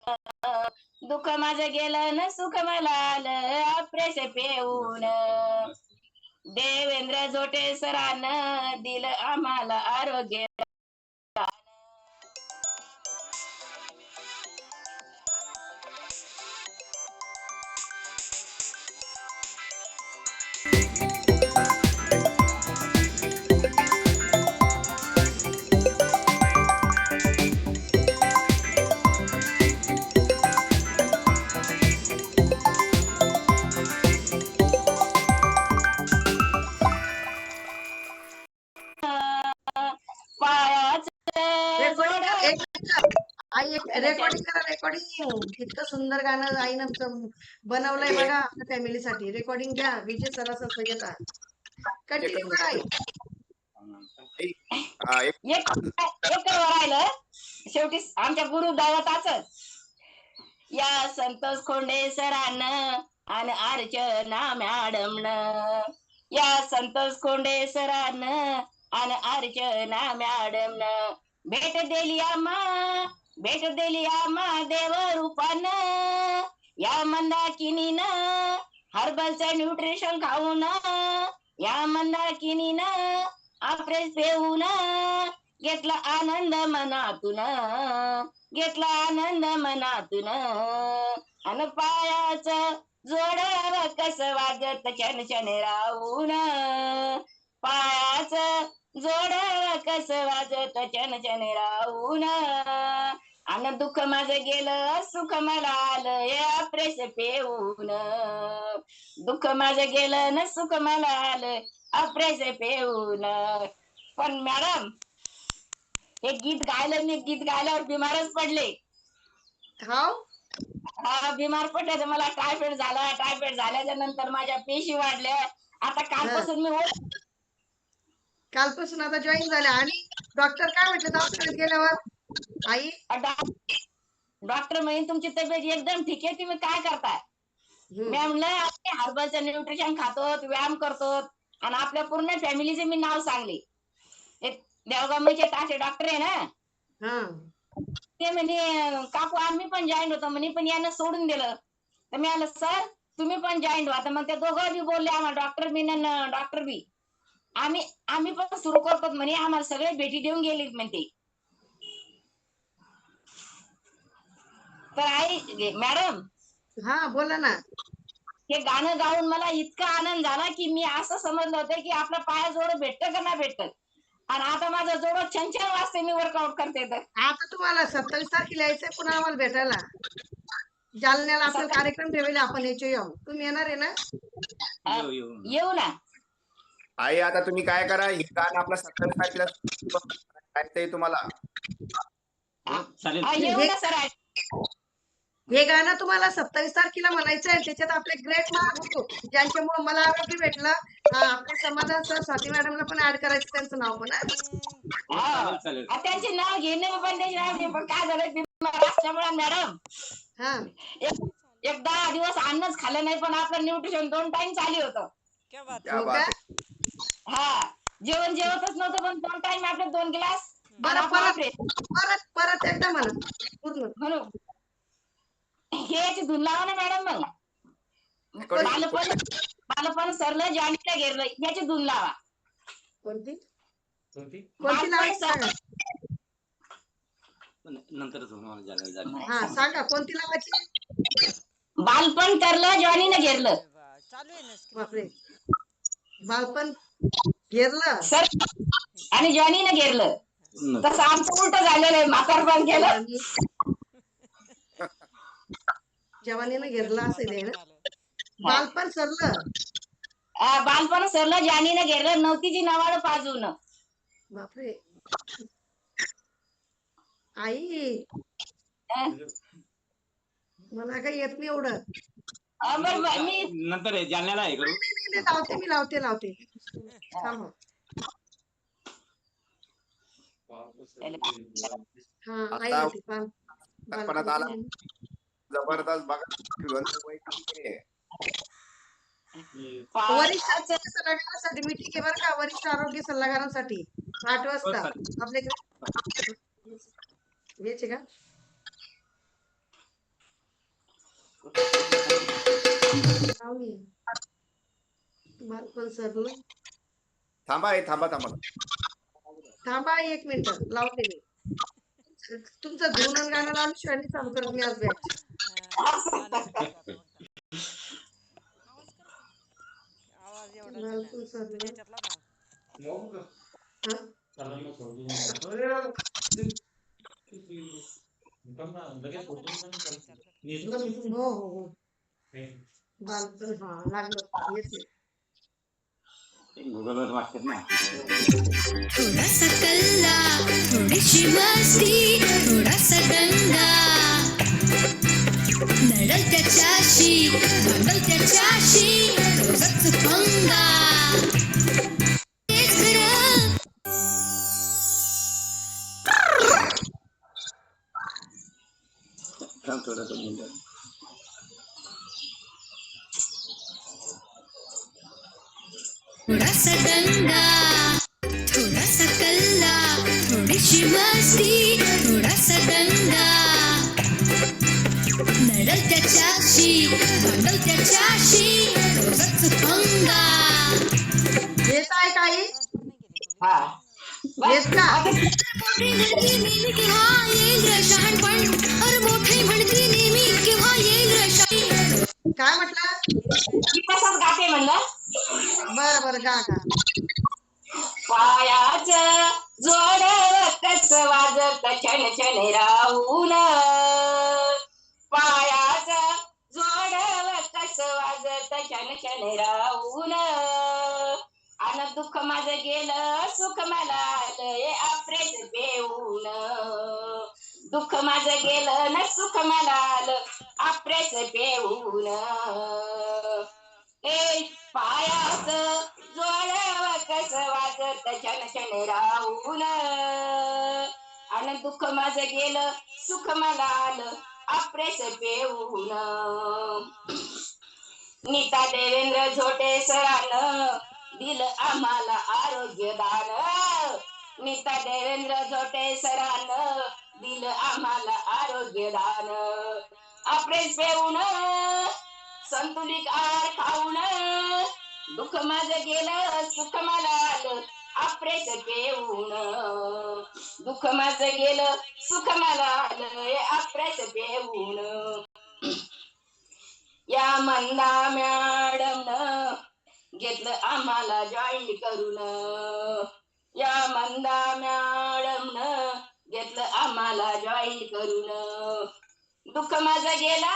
दुःख माझं गेलं न सुख मला आलं प्रेस पेऊन. देवेंद्र जोटे सरानं दिलं आम्हाला आरोग्य. आई एक रेकॉर्डिंग करा, रेकॉर्डिंग. इतकं सुंदर गाणं आईनं बनवलंय बघा आपल्या फॅमिलीसाठी. रेकॉर्डिंग घ्या विजय सरांचा सगळ्याचा. कंटिन्यू करा आई. एक राहिलं शेवटी आमच्या गुरु दैवताच या संतोष खोंडे सरानं आणि अर्चना मॅडमनं. या संतोष खोंडे सरानं आणि अर्चना मॅडमनं भेट दिली आम्हा देव रूपानं. या मंदाकिनीनं हर्बलचं न्यूट्रिशन खाऊन. या मंदाकिनीनं अप्रेस पेऊन घेतला आनंद मनातून. घेतला आनंद मनातून. अन पायाचं जोडावं कसं वाजत छन छन राहून. पायाचं जोडावं कसं वाजत छन छन राहून. अन दुःख माझं गेलं सुख मला आलं या प्रेस पेऊन. दुःख माझं गेलं न सुख मला आलं अप्रेस पेऊन. पण मॅडम हे गीत गायलं मी, गीत गायल्यावर बिमारच पडले. हा बिमार पडले तर मला टायफॉइड झाला. टायफॉइड झाल्याच्या नंतर माझ्या पेशी वाढल्या. आता कालपासून आता जॉईन झाल्या. आणि डॉक्टर काय म्हटलं दवाखान्यात गेल्यावर आई? डॉक्टर म्हणे तुमची तब्येत एकदम ठीक आहे, तुम्ही काय करताय? मी म्हणलं हर्बलचं न्यूट्रिशन खातो, व्यायाम करतो. आणि आपल्या पूर्ण फॅमिलीचे मी नाव सांगले. देवगावचे टाचे डॉक्टर आहे ना, ते म्हणे काकू आम्ही पण जॉईन होतो म्हणे, पण यानं सोडून दिलं. तर मी आलं सर तुम्ही पण जॉईन व्हा. तर मग ते दोघं बी बोलले आम्हाला, डॉक्टर बी न डॉक्टर बी, आम्ही पण सुरू करतो म्हणे. आम्हाला सगळे भेटी देऊन गेले म्हणते. तर आई मॅडम हा बोला ना. हे गाणं गाऊन मला इतका आनंद झाला की मी असं समजलं होतं की आपल्या पायाजवळ भेटतं का नाही भेटत. आणि आता माझं जवळ छान छान वाजते, मी वर्कआउट करते. तर आता तुम्हाला 27 तारखेला यायचंय पुन्हा आम्हाला भेटायला. जालन्याला आपल्याला कार्यक्रम ठेवले आपण याच्या येऊ. तुम्ही येणार आहे ना? येऊ ना. आई आता तुम्ही काय करा, हे गाणं आपला 27 तारखेला ऐकतंय तुम्हाला. येऊ ना सर. हे गाणं तुम्हाला 27 तारखेला म्हणायचं आहे. त्याच्यात आपले ग्रेट मार्क होतो, ज्यांच्यामुळे मला आरोग्य भेटलं. आपल्या समाधान सर, स्वाती मॅडमला पण ऍड करायचं त्यांचं नाव पण. त्यांचे नाव घेणे पण काय झालं असल्यामुळे मॅडम एक 10 दिवस अन्नच खाल्लं नाही, पण आपलं न्यूट्रिशन 2 टाइम चालू होतं. हा जेवण जेवतच नव्हतं, पण 2 टाइम आपले 2 ग्लास. परत एकदा म्हणा. हे याची धुन लावा ना मॅडम. मग बालपण सरलं जॉईनला गेलं याची धुन लावा. कोणती लावायची सांगा, कोणती लावायची? बालपण तरलं जॉनीनं घेरलं. बापरे, बालपण घेरलं सर आणि जॉनीनं घेरलं. तसं आमचं उलट झालेलं आहे, म्हातारपण केलं. जवानीनं घेरलं असेल ना. बालपण सरलं. बालपण सरलं जॉनीनं घेरलं. नव्हतीची नवाळ पाजून. बापरे आई, मला काही येत नाही एवढं. मी नंतर जालन्याला आहे करू. मी लावते. जबरदस्त बघा. वरिष्ठ सल्लागारांसाठी मीटिंग आहे बरं का. वरिष्ठ आरोग्य सल्लागारांसाठी 8 वाजता आपल्याकडे यायचे का? लावली. बालपण सरलं. थांबा थांबा थांबा. थांबा 1 मिनिट लावते मी. तुमचं धुणं गाणं लावल्याशिवाय नाही चालू करत मी आज बॅच. बालपण सरलं. हा? हो हो हो बालपण हा लागलं येते. थोडासा कल्ला थोडीशी मस्ती थोडासा दंगा लढल त्याच्याशी भांडल त्याच्याशी रोजच पंगा तेच खरं थोडासा दंगा थोडासा कल्ला थोडीशी मस्ती थोडासा दंगा लढल त्याच्याशी भांडल त्याच्याशी रोजच पंगा येत आहे काही हा येत का मोठी म्हणती नेहमी केव्हा येईल रे शहाणपण अरे मोठी म्हणती नेहमी केव्हा येईल रे शहाणपण काय म्हटलं मी तसंच गाते म्हणलं. बरं गा गा. पायाच जोड कस वाजत छन छन राहून पायाच जोड कस वाजत छन छन राहून आणि दुःख माझं गेलं सुख मला आलंय अप्रेस पेऊन दुःख माझं गेलं न सुख मला आलं अप्रेस पेऊन ए पायाच जोड कस वाजत छन छन राहून आणि दुःख माझं गेलं सुख मला आलं अप्रेस पेऊन नीता देवेंद्र झोटे सरानं दिलं आम्हाला आरोग्य दान नीता देवेंद्र झोटे सरानं दिलं आम्हाला आरोग्य दान अप्रेस पेऊन संतुलित आहार खाऊन दुःख माझं गेलं सुख मला आलं अप्रेस पेऊन दुःख माझं गेलं सुख मला आलं अप्रेस पेऊन या मंदा मॅडमनं घेतलं आम्हाला जॉईन करून या मंदा मॅडमनं घेतलं आम्हाला जॉईन करून दुःख माझं गेलं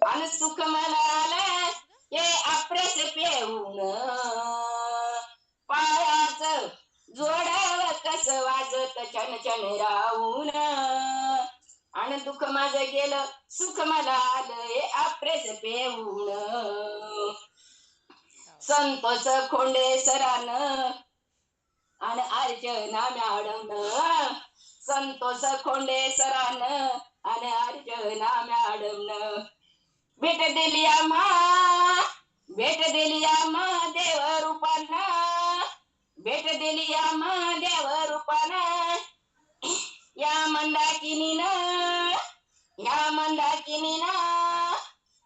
आणि सुख मला आलं हे अप्रेस पेऊन पायाच जोडावं कस वाजत छन छन राहून आणि दुःख माझं गेलं सुख मला आलं हे अप्रेस पेऊन संतोष खोंडे सरानं आणि अर्चना मॅडमनं संतोष खोंडे सरानं आणि अर्चना मॅडमनं भेट दिली आम्हा देव रूपानं भेट दिली आम्हा देव रूपानं या मंदाकिनीनं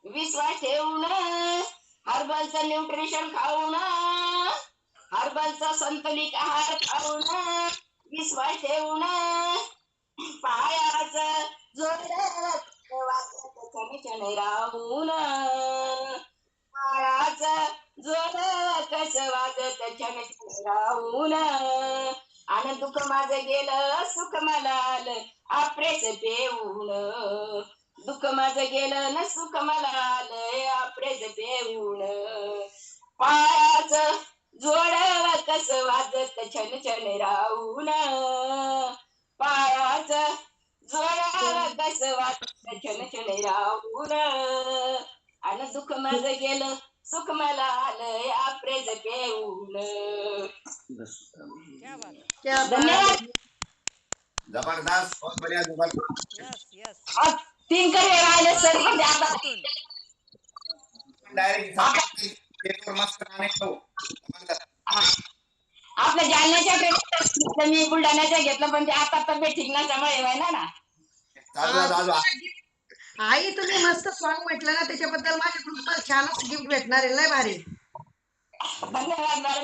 विश्वास ठेवून हर्बलचं न्यूट्रिशन खाऊन हर्बलचं संतुलित आहार खाऊन विश्वास ठेवून पायाचं जोड छन छन राहून पायाचं जोड कस वाजत छन छन राहून आणि दुःख माझं गेलं सुख मला आलं अप्रेस पेऊन दुःख माझं गेलं न सुख मला आलं अप्रेस पेऊन पायाचं जोड कस वाजत छन छन राहून पायाचं जोड कस वाजत छन छन राहून आणि दुःख माझं गेलं सुख मला आलं अप्रेस पेऊन क्या धन्यवाद. जबरदस्त बहुत बढ़िया जबरदस्त. 3 करिअर राहिले सर म्हणजे आता डायरेक्ट मस्त गाणे गाऊ. आपल्या जालन्याच्या पेक्षा मी बुलढाण्याच्या घेतलं पण ते आता तब्येत ठीक नसल्यामुळे व्हायला ना चालू आई तुम्ही मस्त सॉन्ग म्हटलं ना त्याच्याबद्दल माझ्याकडून तुम्हाला छानच गिफ्ट भेटणार आहे लय भारी धन्यवाद मॅडम